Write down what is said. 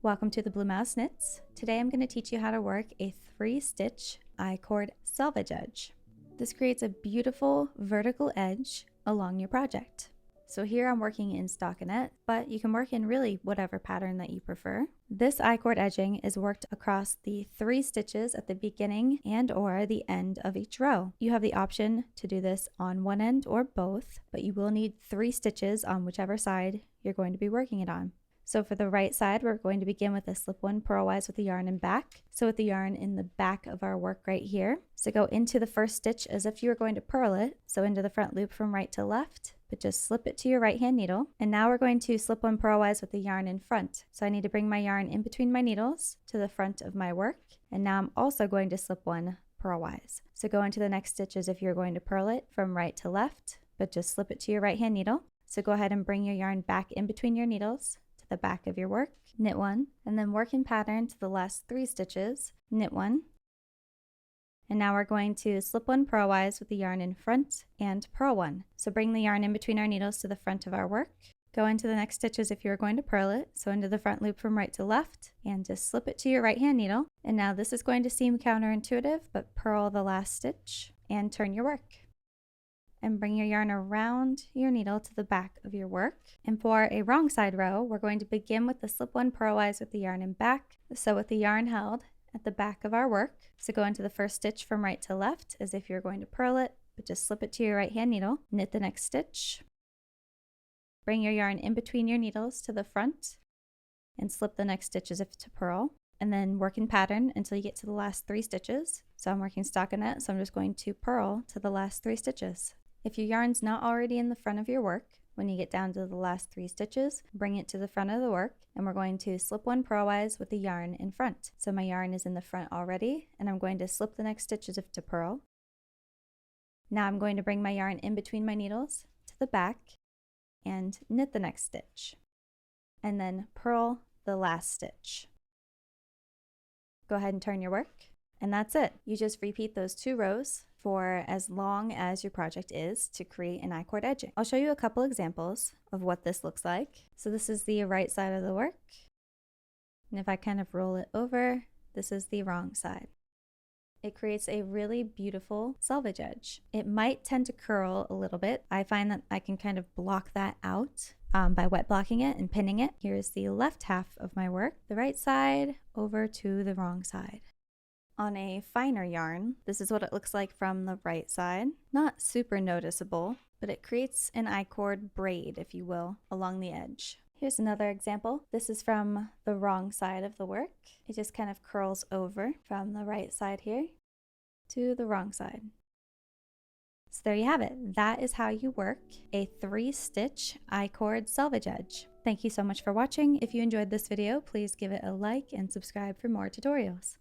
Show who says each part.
Speaker 1: Welcome to the Blue Mouse Knits. Today I'm going to teach you how to work a 3-stitch icord selvage edge. This creates a beautiful vertical edge along your project. So here I'm working in stockinette, but you can work in really whatever pattern that you prefer. This icord edging is worked across the 3 stitches at the beginning and or the end of each row. You have the option to do this on one end or both, but you will need 3 stitches on whichever side you're going to be working it on. So for the right side, we're going to begin with a slip-one purlwise with the yarn in back. So with the yarn in the back of our work right here. So go into the first stitch as if you were going to purl it. So into the front loop from right to left, but just slip it to your right hand needle. And now we're going to slip-one purlwise with the yarn in front. So I need to bring my yarn in between my needles to the front of my work. And now I'm also going to slip-one purlwise. So go into the next stitch as if you're going to purl it from right to left, but just slip it to your right hand needle. So go ahead and bring your yarn back in between your needles, the back of your work, knit one, and then work in pattern to the last 3 stitches, knit one, and now we're going to slip one purlwise with the yarn in front and purl one. So bring the yarn in between our needles to the front of our work, go into the next stitch as if you're going to purl it, so into the front loop from right to left, and just slip it to your right hand needle. And now this is going to seem counterintuitive, but purl the last stitch and turn your work. And bring your yarn around your needle to the back of your work. And for a wrong side row, we're going to begin with the slip-one purlwise with the yarn in back. So with the yarn held at the back of our work, so go into the first stitch from right to left as if you're going to purl it, but just slip it to your right hand needle, knit the next stitch. Bring your yarn in between your needles to the front and slip the next stitch as if to purl. And then work in pattern until you get to the last 3 stitches. So I'm working stockinette, so I'm just going to purl to the last 3 stitches. If your yarn's not already in the front of your work, when you get down to the last 3 stitches, bring it to the front of the work, and we're going to slip one purlwise with the yarn in front. So my yarn is in the front already, and I'm going to slip the next stitch as if to purl. Now I'm going to bring my yarn in between my needles to the back and knit the next stitch, and then purl the last stitch. Go ahead and turn your work, and that's it. You just repeat those 2 rows for as long as your project is to create an icord edging. I'll show you a couple examples of what this looks like. So this is the right side of the work. And if I kind of roll it over, this is the wrong side. It creates a really beautiful selvage edge. It might tend to curl a little bit. I find that I can kind of block that out by wet blocking it and pinning it. Here's the left half of my work, the right side over to the wrong side. On a finer yarn, this is what it looks like from the right side. Not super noticeable, but it creates an icord braid, if you will, along the edge. Here's another example. This is from the wrong side of the work. It just kind of curls over from the right side here to the wrong side. So there you have it. That is how you work a 3-stitch icord selvage edge. Thank you so much for watching. If you enjoyed this video, please give it a like and subscribe for more tutorials.